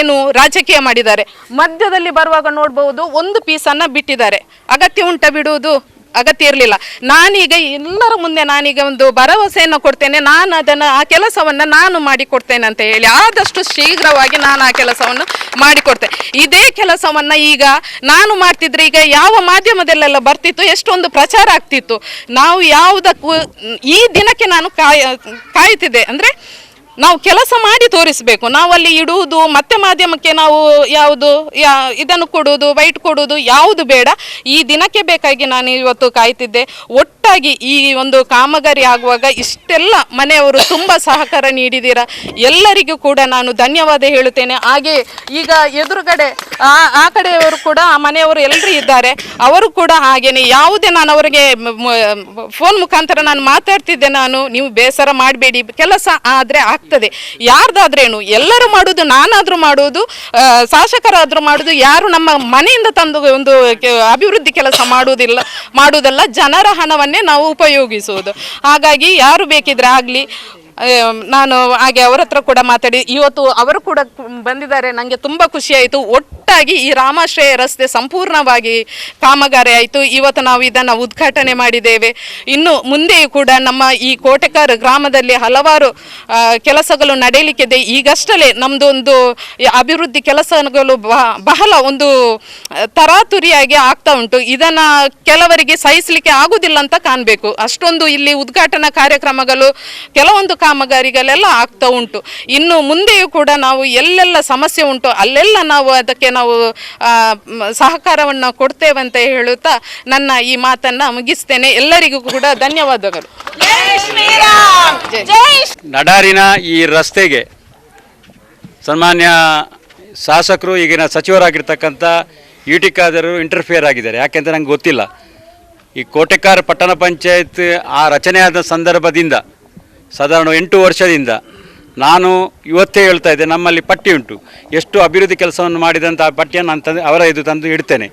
ಏನು ರಾಜಕೀಯ ಮಾಡಿದ್ದಾರೆ. ಮಧ್ಯದಲ್ಲಿ ಬರುವಾಗ ನೋಡ್ಬೋದು ಒಂದು ಪೀಸನ್ನು ಬಿಟ್ಟಿದ್ದಾರೆ. ಅಗತ್ಯ ಉಂಟ ಬಿಡುವುದು? ಅಗತ್ಯ ಇರಲಿಲ್ಲ. ನಾನೀಗ ಎಲ್ಲರ ಮುಂದೆ ನಾನೀಗ ಒಂದು ಭರವಸೆಯನ್ನು ಕೊಡ್ತೇನೆ, ನಾನು ಅದನ್ನು ಆ ಕೆಲಸವನ್ನು ನಾನು ಮಾಡಿಕೊಡ್ತೇನೆ ಅಂತ ಹೇಳಿ ಆದಷ್ಟು ಶೀಘ್ರವಾಗಿ ನಾನು ಆ ಕೆಲಸವನ್ನು ಮಾಡಿಕೊಡ್ತೇನೆ. ಇದೇ ಕೆಲಸವನ್ನು ಈಗ ನಾನು ಮಾಡ್ತಿದ್ರೆ ಈಗ ಯಾವ ಮಾಧ್ಯಮದಲ್ಲೆಲ್ಲ ಬರ್ತಿತ್ತು, ಎಷ್ಟೊಂದು ಪ್ರಚಾರ ಆಗ್ತಿತ್ತು. ನಾವು ಯಾವುದಕ್ಕೂ ಈ ದಿನಕ್ಕೆ ನಾನು ಕಾಯ್ತಿದ್ದೆ. ಅಂದರೆ ನಾವು ಕೆಲಸ ಮಾಡಿ ತೋರಿಸಬೇಕು. ನಾವು ಅಲ್ಲಿ ಇಡುವುದು ಮತ್ತೆ ಮಾಧ್ಯಮಕ್ಕೆ ನಾವು ಯಾವುದು ಇದನ್ನು ಕೊಡುವುದು, ವೈಟ್ ಕೊಡುವುದು ಯಾವುದು ಬೇಡ. ಈ ದಿನಕ್ಕೆ ಬೇಕಾಗಿ ನಾನು ಇವತ್ತು ಕಾಯ್ತಿದ್ದೆ. ಒಟ್ಟಾಗಿ ಈ ಒಂದು ಕಾಮಗಾರಿ ಆಗುವಾಗ ಇಷ್ಟೆಲ್ಲ ಮನೆಯವರು ತುಂಬ ಸಹಕಾರ ನೀಡಿದ್ದೀರಾ. ಎಲ್ಲರಿಗೂ ಕೂಡ ನಾನು ಧನ್ಯವಾದ ಹೇಳುತ್ತೇನೆ. ಹಾಗೆ ಈಗ ಎದುರುಗಡೆ ಆ ಕಡೆಯವರು ಕೂಡ ಆ ಮನೆಯವರು ಎಲ್ಲರೂ ಇದ್ದಾರೆ, ಅವರು ಕೂಡ ಹಾಗೇನೆ ಯಾವುದೇ ನಾನು ಅವರಿಗೆ ಫೋನ್ ಮುಖಾಂತರ ನಾನು ಮಾತಾಡ್ತಿದ್ದೆ. ನೀವು ಬೇಸರ ಮಾಡಬೇಡಿ, ಕೆಲಸ ಆದರೆ ಆಗ್ತದೆ, ಯಾರ್ದಾದ್ರೇನು ಎಲ್ಲರೂ ಮಾಡುವುದು, ನಾನಾದರೂ ಮಾಡುವುದು, ಶಾಸಕರಾದರೂ ಮಾಡುವುದು, ಯಾರು ನಮ್ಮ ಮನೆಯಿಂದ ತಂದು ಒಂದು ಅಭಿವೃದ್ಧಿ ಕೆಲಸ ಮಾಡುವುದಲ್ಲ, ಜನರ ಹಣವನ್ನೇ ನಾವು ಉಪಯೋಗಿಸುವುದು. ಹಾಗಾಗಿ ಯಾರು ಬೇಕಿದ್ರೆ ಆಗಲಿ. ನಾನು ಹಾಗೆ ಅವರ ಹತ್ರ ಕೂಡ ಮಾತಾಡಿ ಇವತ್ತು ಅವರು ಕೂಡ ಬಂದಿದ್ದಾರೆ. ನನಗೆ ತುಂಬ ಖುಷಿಯಾಯಿತು. ಒಟ್ಟಾಗಿ ಈ ರಾಮಾಶ್ರಯ ರಸ್ತೆ ಸಂಪೂರ್ಣವಾಗಿ ಕಾಮಗಾರಿ ಆಯಿತು. ಇವತ್ತು ನಾವು ಇದನ್ನು ಉದ್ಘಾಟನೆ ಮಾಡಿದ್ದೇವೆ. ಇನ್ನು ಮುಂದೆಯೂ ಕೂಡ ನಮ್ಮ ಈ ಕೋಟೆಕಾರ್ ಗ್ರಾಮದಲ್ಲಿ ಹಲವಾರು ಕೆಲಸಗಳು ನಡೆಯಲಿಕ್ಕಿದೆ. ಈಗಷ್ಟೇ ನಮ್ಮದು ಒಂದು ಅಭಿವೃದ್ಧಿ ಕೆಲಸಗಳು ಬಹಳ ಒಂದು ತರಾತುರಿಯಾಗಿ ಆಗ್ತಾ ಉಂಟು. ಇದನ್ನು ಕೆಲವರಿಗೆ ಸಹಿಸಲಿಕ್ಕೆ ಆಗುವುದಿಲ್ಲ ಅಂತ ಕಾಣಬೇಕು. ಅಷ್ಟೊಂದು ಇಲ್ಲಿ ಉದ್ಘಾಟನಾ ಕಾರ್ಯಕ್ರಮಗಳು ಕೆಲವೊಂದು ಕಾಮಗಾರಿಗಳೆಲ್ಲ ಆಗ್ತಾ ಉಂಟು. ಇನ್ನು ಮುಂದೆಯೂ ಕೂಡ ನಾವು ಎಲ್ಲೆಲ್ಲ ಸಮಸ್ಯೆ ಉಂಟು ಅಲ್ಲೆಲ್ಲ ನಾವು ಅದಕ್ಕೆ ನಾವು ಸಹಕಾರವನ್ನು ಕೊಡ್ತೇವೆ ಅಂತ ಹೇಳುತ್ತಾ ನನ್ನ ಈ ಮಾತನ್ನು ಮುಗಿಸ್ತೇನೆ. ಎಲ್ಲರಿಗೂ ಕೂಡ ಧನ್ಯವಾದಗಳು. ನಡಾರಿನ ಈ ರಸ್ತೆಗೆ ಸನ್ಮಾನ್ಯ ಶಾಸಕರು ಈಗಿನ ಸಚಿವರಾಗಿರ್ತಕ್ಕಂಥ ಯುಟಿಕಾದರು ಇಂಟರ್ಫಿಯರ್ ಆಗಿದ್ದಾರೆ. ಯಾಕೆಂತ ನಂಗೆ ಗೊತ್ತಿಲ್ಲ. ಈ ಕೋಟೆಕಾರ್ ಪಟ್ಟಣ ಪಂಚಾಯತ್ ಆ ರಚನೆಯಾದ ಸಂದರ್ಭದಿಂದ ಸಾಧಾರಣ 8 ವರ್ಷದಿಂದ ನಾನು ಇವತ್ತೇ ಹೇಳ್ತಾ ಇದ್ದೆ, ನಮ್ಮಲ್ಲಿ ಪಟ್ಟಿ ಉಂಟು, ಎಷ್ಟು ಅಭಿವೃದ್ಧಿ ಕೆಲಸವನ್ನು ಮಾಡಿದಂಥ ಆ ಪಟ್ಟಿಯನ್ನು ನಾನು ಅವರ ಇದು ತಂದು ಇಡ್ತೇನೆ.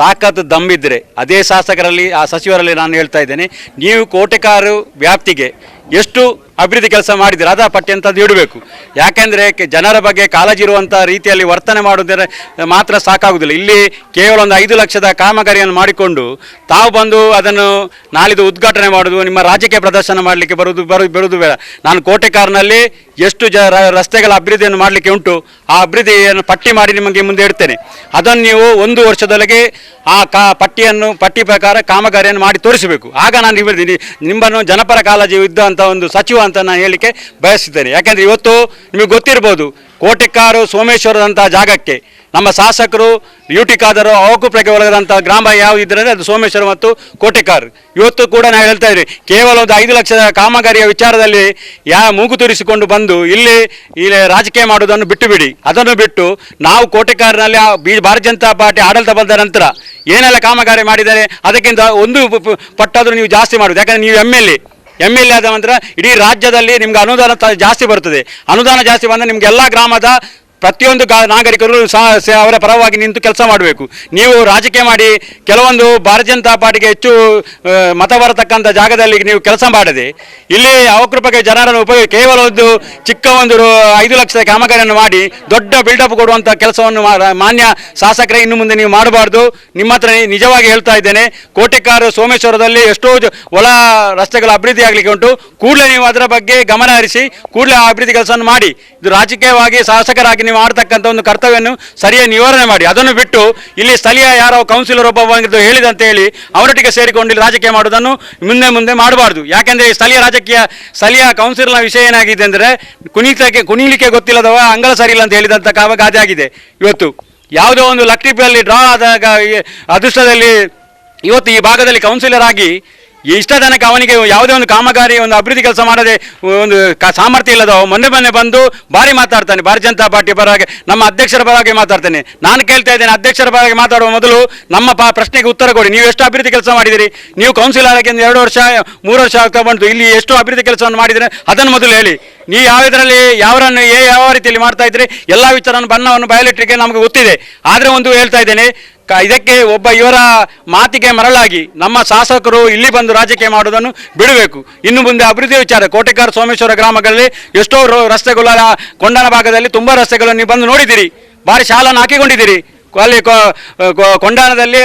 ತಾಕತ್ತು ದಮ್ಮಿದ್ದರೆ ಅದೇ ಶಾಸಕರಲ್ಲಿ ಆ ಸಚಿವರಲ್ಲಿ ನಾನು ಹೇಳ್ತಾ ಇದ್ದೇನೆ, ನೀವು ಕೋಟೆಕಾರು ವ್ಯಾಪ್ತಿಗೆ ಎಷ್ಟು ಅಭಿವೃದ್ಧಿ ಕೆಲಸ ಮಾಡಿದರೆ ಅದರ ಪಟ್ಟಿ ಅಂತದ್ದು ಇಡಬೇಕು. ಯಾಕೆಂದರೆ ಜನರ ಬಗ್ಗೆ ಕಾಳಜಿ ಇರುವಂಥ ರೀತಿಯಲ್ಲಿ ವರ್ತನೆ ಮಾಡುವುದರ ಮಾತ್ರ ಸಾಕಾಗುವುದಿಲ್ಲ. ಇಲ್ಲಿ ಕೇವಲ ಒಂದು 5 ಲಕ್ಷದ ಕಾಮಗಾರಿಯನ್ನು ಮಾಡಿಕೊಂಡು ತಾವು ಬಂದು ಅದನ್ನು ನಾಳಿದ್ದು ಉದ್ಘಾಟನೆ ಮಾಡೋದು, ನಿಮ್ಮ ರಾಜಕೀಯ ಪ್ರದರ್ಶನ ಮಾಡಲಿಕ್ಕೆ ಬರುವುದು ಬೇಡ. ನಾನು ಕೋಟೆಕಾರ್ನಲ್ಲಿ ಎಷ್ಟು ರಸ್ತೆಗಳ ಅಭಿವೃದ್ಧಿಯನ್ನು ಮಾಡಲಿಕ್ಕೆ ಉಂಟು ಆ ಅಭಿವೃದ್ಧಿಯನ್ನು ಪಟ್ಟಿ ಮಾಡಿ ನಿಮಗೆ ಮುಂದೆ ಇಡ್ತೇನೆ. ಅದನ್ನು ನೀವು 1 ವರ್ಷದೊಳಗೆ ಆ ಪಟ್ಟಿ ಪ್ರಕಾರ ಕಾಮಗಾರಿಯನ್ನು ಮಾಡಿ ತೋರಿಸಬೇಕು. ಆಗ ನಾನು ನಿಮ್ಮನ್ನು ಜನಪರ ಕಾಳಜಿ ಇದ್ದಂಥ ಒಂದು ಸಚಿವ ಅಂತ ನಾನು ಹೇಳಲಿಕ್ಕೆ ಬಯಸಿದ್ದೇನೆ. ಯಾಕೆಂದರೆ ಇವತ್ತು ನಿಮಗೆ ಗೊತ್ತಿರ್ಬೋದು, ಕೋಟೆಕಾರು ಸೋಮೇಶ್ವರದಂಥ ಜಾಗಕ್ಕೆ ನಮ್ಮ ಶಾಸಕರು ಯುಟಿಕಾದರು ಅವಕುಪ್ರಕ್ಕೆ ಒಳಗದಂಥ ಗ್ರಾಮ ಯಾವುದಿದ್ದರೆ ಅದು ಸೋಮೇಶ್ವರ ಮತ್ತು ಕೋಟೆಕಾರ್. ಇವತ್ತು ಕೂಡ ನಾವು ಹೇಳ್ತಾ ಇದ್ರಿ, ಕೇವಲ ಒಂದು 5 ಲಕ್ಷದ ಕಾಮಗಾರಿಯ ವಿಚಾರದಲ್ಲಿ ಮೂಗು ತೂರಿಸಿಕೊಂಡು ಬಂದು ಇಲ್ಲಿ ರಾಜಕೀಯ ಮಾಡುವುದನ್ನು ಬಿಟ್ಟು ಬಿಡಿ. ಅದನ್ನು ಬಿಟ್ಟು ನಾವು ಕೋಟೆಕಾರ್ನಲ್ಲಿ ಭಾರತೀಯ ಜನತಾ ಪಾರ್ಟಿ ಆಡಳಿತ ಬಂದ ನಂತರ ಏನೆಲ್ಲ ಕಾಮಗಾರಿ ಮಾಡಿದ್ದಾರೆ ಅದಕ್ಕಿಂತ ಒಂದು ಪಟ್ಟಾದರೂ ನೀವು ಜಾಸ್ತಿ ಮಾಡುವುದು. ಯಾಕಂದರೆ ನೀವು ಎಮ್ ಎಲ್ ಎ ಆದ ನಂತರ ಇಡೀ ರಾಜ್ಯದಲ್ಲಿ ನಿಮ್ಗೆ ಅನುದಾನ ಜಾಸ್ತಿ ಬರ್ತದೆ. ಅನುದಾನ ಜಾಸ್ತಿ ಬಂದರೆ ನಿಮ್ಗೆ ಎಲ್ಲ ಗ್ರಾಮದ ಪ್ರತಿಯೊಂದು ನಾಗರಿಕರು ಅವರ ಪರವಾಗಿ ನಿಂತು ಕೆಲಸ ಮಾಡಬೇಕು. ನೀವು ರಾಜಕೀಯ ಮಾಡಿ ಕೆಲವೊಂದು ಭಾರತೀಯ ಜನತಾ ಪಾರ್ಟಿಗೆ ಹೆಚ್ಚು ಮತ ಬರತಕ್ಕಂಥ ಜಾಗದಲ್ಲಿ ನೀವು ಕೆಲಸ ಮಾಡದೆ ಇಲ್ಲಿ ಅವಕೃಪಕ್ಕೆ ಜನರನ್ನು ಕೇವಲ ಒಂದು ಚಿಕ್ಕ ಒಂದು 5 ಲಕ್ಷದ ಕಾಮಗಾರಿಯನ್ನು ಮಾಡಿ ದೊಡ್ಡ ಬಿಲ್ಡಪ್ ಕೊಡುವಂಥ ಕೆಲಸವನ್ನು ಮಾನ್ಯ ಶಾಸಕರೇ ಇನ್ನು ಮುಂದೆ ನೀವು ಮಾಡಬಾರ್ದು. ನಿಮ್ಮ ಹತ್ರ ನಿಜವಾಗಿ ಹೇಳ್ತಾ ಇದ್ದೇನೆ, ಕೋಟೆಕಾರು ಸೋಮೇಶ್ವರದಲ್ಲಿ ಎಷ್ಟೋ ಒಳ ರಸ್ತೆಗಳ ಅಭಿವೃದ್ಧಿ ಆಗಲಿಕ್ಕೆ ಉಂಟು. ಕೂಡಲೇ ನೀವು ಅದರ ಬಗ್ಗೆ ಗಮನ ಹರಿಸಿ ಕೂಡಲೇ ಆ ಅಭಿವೃದ್ಧಿ ಕೆಲಸವನ್ನು ಮಾಡಿ. ಇದು ರಾಜಕೀಯವಾಗಿ ಶಾಸಕರಾಗಿ ನೀವು ಮಾಡ್ತಕ್ಕಂಥ ಒಂದು ಕರ್ತವ್ಯವನ್ನು ಸರಿಯಾಗಿ ನಿವಾರಣೆ ಮಾಡಿ. ಅದನ್ನು ಬಿಟ್ಟು ಇಲ್ಲಿ ಸ್ಥಳೀಯ ಯಾರೋ ಕೌನ್ಸಿಲರ್ ಒಬ್ಬ ಹೇಳಿದಂತ ಹೇಳಿ ಅವರೊಟ್ಟಿಗೆ ಸೇರಿಕೊಂಡು ಇಲ್ಲಿ ರಾಜಕೀಯ ಮಾಡುವುದನ್ನು ಮುಂದೆ ಮಾಡಬಾರ್ದು. ಯಾಕೆಂದರೆ ಸ್ಥಳೀಯ ಕೌನ್ಸಿಲರ್ನ ವಿಷಯ ಏನಾಗಿದೆ ಅಂದರೆ ಕುಣಿಲಿಕ್ಕೆ ಗೊತ್ತಿಲ್ಲದವ ಅಂಗಳ ಸರಿ ಇಲ್ಲ ಅಂತ ಹೇಳಿದಂಥ ಗಾದೆ ಆಗಿದೆ. ಇವತ್ತು ಯಾವುದೋ ಒಂದು ಲಕ್ಟಿಪಿಯಲ್ಲಿ ಡ್ರಾ ಆದಾಗ ಅದೃಷ್ಟದಲ್ಲಿ ಇವತ್ತು ಈ ಭಾಗದಲ್ಲಿ ಕೌನ್ಸಿಲರ್ ಆಗಿ ಇಷ್ಟ ತನಕ ಅವನಿಗೆ ಯಾವುದೇ ಒಂದು ಕಾಮಗಾರಿ ಒಂದು ಅಭಿವೃದ್ಧಿ ಕೆಲಸ ಮಾಡದೆ ಒಂದು ಸಾಮರ್ಥ್ಯ ಇಲ್ಲದ ಮೊನ್ನೆ ಬಂದು ಭಾರಿ ಮಾತಾಡ್ತಾನೆ. ಭಾರತೀಯ ಜನತಾ ಪಾರ್ಟಿ ಪರವಾಗಿ ನಮ್ಮ ಅಧ್ಯಕ್ಷರ ಪರವಾಗಿ ಮಾತಾಡ್ತಾನೆ. ನಾನು ಕೇಳ್ತಾ ಇದ್ದೇನೆ, ಅಧ್ಯಕ್ಷರ ಪರವಾಗಿ ಮಾತಾಡುವ ಮೊದಲು ನಮ್ಮ ಪ್ರಶ್ನೆಗೆ ಉತ್ತರ ಕೊಡಿ. ನೀವು ಎಷ್ಟು ಅಭಿವೃದ್ಧಿ ಕೆಲಸ ಮಾಡಿದಿರಿ? ನೀವು ಕೌನ್ಸಿಲರ್ ಆಗಿ 2 ವರ್ಷ 3 ವರ್ಷ ಆಗ್ತಾ ಬಂತು, ಇಲ್ಲಿ ಎಷ್ಟು ಅಭಿವೃದ್ಧಿ ಕೆಲಸವನ್ನು ಮಾಡಿದರೆ ಅದನ್ನು ಮೊದಲು ಹೇಳಿ. ನೀವು ಯಾವುದರಲ್ಲಿ ಯಾವರನ್ನು ಯಾವ ರೀತಿಯಲ್ಲಿ ಮಾಡ್ತಾ ಇದ್ರಿ ಎಲ್ಲ ವಿಚಾರವನ್ನು ಬಣ್ಣವನ್ನು ಬಯಲಿಟ್ರಿಗೆ ನಮಗೆ ಗೊತ್ತಿದೆ. ಆದರೆ ಒಂದು ಹೇಳ್ತಾ ಇದ್ದೇನೆ, ಇದಕ್ಕೆ ಇವರ ಮಾತಿಗೆ ಮರಳಾಗಿ ನಮ್ಮ ಶಾಸಕರು ಇಲ್ಲಿ ಬಂದು ರಾಜಕೀಯ ಮಾಡುವುದನ್ನು ಬಿಡಬೇಕು. ಇನ್ನು ಮುಂದೆ ಅಭಿವೃದ್ಧಿ ವಿಚಾರ ಕೋಟೆಕಾರ ಸೋಮೇಶ್ವರ ಗ್ರಾಮಗಳಲ್ಲಿ ಎಷ್ಟೋ ರಸ್ತೆಗಳ ಕೊಂಡನ ಭಾಗದಲ್ಲಿ ತುಂಬ ರಸ್ತೆಗಳನ್ನು ನೀವು ಬಂದು ನೋಡಿದ್ದೀರಿ. ಭಾರಿ ಶಾಲನ್ನು ಹಾಕಿಕೊಂಡಿದ್ದೀರಿ. ಅಲ್ಲಿ ಕೊಂಡಾನದಲ್ಲಿ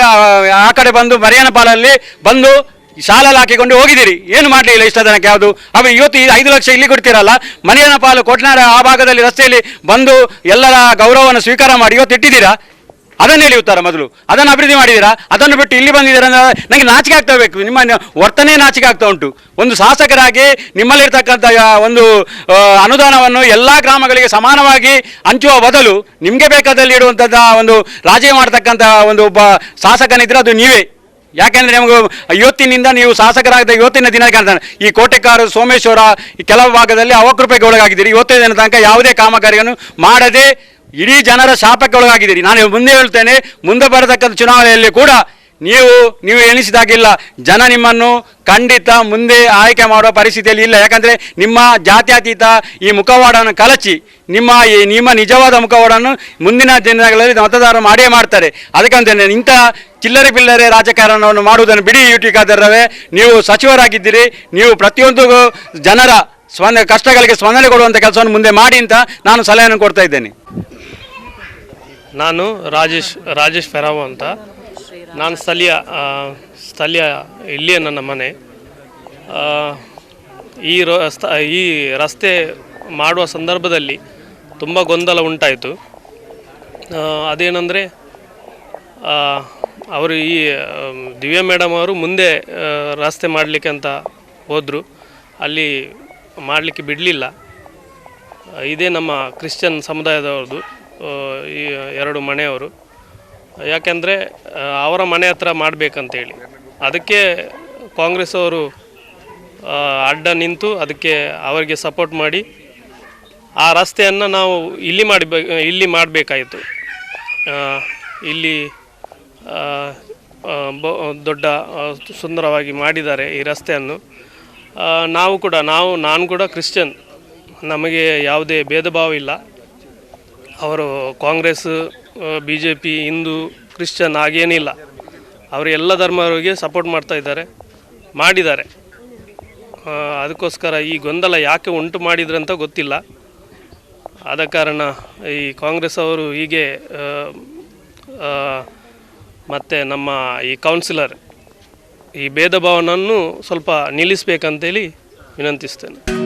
ಆ ಕಡೆ ಬಂದು ಮರಿಯನ ಪಾಲಲ್ಲಿ ಬಂದು ಶಾಲೆಯಲ್ಲಿ ಹಾಕಿಕೊಂಡು ಹೋಗಿದ್ದೀರಿ. ಏನು ಮಾಡಲಿಲ್ಲ ಇಷ್ಟ ಜನಕ್ಕೆ ಯಾವುದು. ಅವು ಇವತ್ತು 5 ಲಕ್ಷ ಇಲ್ಲಿ ಕೊಡ್ತೀರಲ್ಲ, ಮರಿಯನ ಪಾಲು ಕೊಟ್ನಾಡ ಆ ಭಾಗದಲ್ಲಿ ರಸ್ತೆಯಲ್ಲಿ ಬಂದು ಎಲ್ಲರ ಗೌರವವನ್ನು ಸ್ವೀಕಾರ ಮಾಡಿ ಇವತ್ತು ಇಟ್ಟಿದ್ದೀರಾ? ಅದನ್ನು ಹೇಳಿ ಉತ್ತರ ಮೊದಲು. ಅದನ್ನು ಅಭಿವೃದ್ಧಿ ಮಾಡಿದ್ದೀರಾ? ಅದನ್ನು ಬಿಟ್ಟು ಇಲ್ಲಿ ಬಂದಿದ್ದೀರಾ ಅಂದರೆ ನನಗೆ ನಾಚಿಕೆ ಆಗ್ತಾ ಬೇಕು. ನಿಮ್ಮ ವರ್ತನೆ ನಾಚಿಕೆ ಆಗ್ತಾ ಉಂಟು. ಒಂದು ಶಾಸಕರಾಗಿ ನಿಮ್ಮಲ್ಲಿರ್ತಕ್ಕಂಥ ಒಂದು ಅನುದಾನವನ್ನು ಎಲ್ಲ ಗ್ರಾಮಗಳಿಗೆ ಸಮಾನವಾಗಿ ಹಂಚುವ ಬದಲು ನಿಮಗೆ ಬೇಕಾದಲ್ಲಿ ಇಡುವಂಥದ್ದು ಒಂದು ರಾಜಿ ಮಾಡ್ತಕ್ಕಂಥ ಒಂದು ಒಬ್ಬ ಶಾಸಕನಿದ್ರೆ ಅದು ನೀವೇ. ಯಾಕೆಂದರೆ ನಮಗೆ ಇವತ್ತಿನಿಂದ ನೀವು ಶಾಸಕರಾಗದ ಇವತ್ತಿನ ದಿನ ಕಾಣ್ತಾನೆ ಈ ಕೋಟೆಕಾರ ಸೋಮೇಶ್ವರ ಈ ಕೆಲವು ಭಾಗದಲ್ಲಿ ಅವಕೃಪೆಗೆ ಒಳಗಾಗಿದ್ದೀರಿ. ಇವತ್ತಿನ ದಿನ ತನಕ ಯಾವುದೇ ಕಾಮಗಾರಿಯನ್ನು ಮಾಡದೆ ಇಡೀ ಜನರ ಶಾಪಕ್ಕೆ ಒಳಗಾಗಿದ್ದೀರಿ. ನಾನು ಮುಂದೆ ಹೇಳ್ತೇನೆ, ಮುಂದೆ ಬರತಕ್ಕಂಥ ಚುನಾವಣೆಯಲ್ಲಿ ಕೂಡ ನೀವು ಎಣಿಸಿದಾಗಿಲ್ಲ, ಜನ ನಿಮ್ಮನ್ನು ಖಂಡಿತ ಮುಂದೆ ಆಯ್ಕೆ ಮಾಡುವ ಪರಿಸ್ಥಿತಿಯಲ್ಲಿ ಇಲ್ಲ. ಯಾಕಂದರೆ ನಿಮ್ಮ ಜಾತ್ಯತೀತ ಈ ಮುಖವಾಡವನ್ನು ಕಲಚಿ ನಿಮ್ಮ ನಿಜವಾದ ಮುಖವಾಡನ್ನು ಮುಂದಿನ ದಿನಗಳಲ್ಲಿ ಮತದಾರರು ಮಾಡಿಯೇ ಮಾಡ್ತಾರೆ. ಅದಕ್ಕಂತೇನೆ ಇಂಥ ಚಿಲ್ಲರೆ ಪಿಲ್ಲರೆ ರಾಜಕಾರಣವನ್ನು ಮಾಡುವುದನ್ನು ಬಿಡಿ. ಯುಟಿ ಖಾದರ್ರವೇ, ನೀವು ಸಚಿವರಾಗಿದ್ದೀರಿ, ನೀವು ಪ್ರತಿಯೊಂದು ಜನರ ಕಷ್ಟಗಳಿಗೆ ಸ್ಪಂದನೆ ಕೊಡುವಂಥ ಕೆಲಸವನ್ನು ಮುಂದೆ ಮಾಡಿ ಅಂತ ನಾನು ಸಲಹೆಯನ್ನು ಕೊಡ್ತಾ ಇದ್ದೇನೆ. ನಾನು ರಾಜೇಶ್ ಫೆರಾವು ಅಂತ. ನಾನು ಸ್ಥಳೀಯ ಇಲ್ಲಿಯೇ ನನ್ನ ಮನೆ. ಈ ರಸ್ತೆ ಮಾಡುವ ಸಂದರ್ಭದಲ್ಲಿ ತುಂಬ ಗೊಂದಲ ಉಂಟಾಯಿತು. ಅದೇನೆಂದರೆ ಅವರು ದಿವ್ಯಾ ಮೇಡಮ್ ಅವರು ಮುಂದೆ ರಸ್ತೆ ಮಾಡಲಿಕ್ಕೆ ಅಂತ ಹೋದರು. ಅಲ್ಲಿ ಮಾಡಲಿಕ್ಕೆ ಬಿಡಲಿಲ್ಲ. ಇದೇ ನಮ್ಮ ಕ್ರಿಶ್ಚಿಯನ್ ಸಮುದಾಯದವ್ರದ್ದು ಈ 2 ಮನೆಯವರು. ಯಾಕೆಂದರೆ ಅವರ ಮನೆ ಹತ್ರ ಮಾಡಬೇಕಂತೇಳಿ ಅದಕ್ಕೆ ಕಾಂಗ್ರೆಸ್ ಅವರು ಅಡ್ಡ ನಿಂತು ಅದಕ್ಕೆ ಅವರಿಗೆ ಸಪೋರ್ಟ್ ಮಾಡಿ ಆ ರಸ್ತೆಯನ್ನು ನಾವು ಇಲ್ಲಿ ಮಾಡಬೇಕಾಯಿತು. ಇಲ್ಲಿ ದೊಡ್ಡ ಸುಂದರವಾಗಿ ಮಾಡಿದ್ದಾರೆ ಈ ರಸ್ತೆಯನ್ನು. ನಾನು ಕೂಡ ಕ್ರಿಶ್ಚಿಯನ್, ನಮಗೆ ಯಾವುದೇ ಭೇದ ಭಾವ ಇಲ್ಲ. ಅವರು ಕಾಂಗ್ರೆಸ್, BJP, ಹಿಂದೂ, ಕ್ರಿಶ್ಚಿಯನ್ ಹಾಗೇನಿಲ್ಲ. ಅವರು ಎಲ್ಲ ಧರ್ಮವರಿಗೆ ಸಪೋರ್ಟ್ ಮಾಡಿದ್ದಾರೆ. ಅದಕ್ಕೋಸ್ಕರ ಈ ಗೊಂದಲ ಯಾಕೆ ಉಂಟು ಮಾಡಿದ್ರಂತ ಗೊತ್ತಿಲ್ಲ. ಆದ ಕಾರಣ ಈ ಕಾಂಗ್ರೆಸ್ ಅವರು ಹೀಗೆ ಮತ್ತು ನಮ್ಮ ಈ ಕೌನ್ಸಿಲರ್ ಈ ಭೇದ ಭಾವನನ್ನು ಸ್ವಲ್ಪ ನಿಲ್ಲಿಸಬೇಕಂತೇಳಿ ವಿನಂತಿಸ್ತೇನೆ.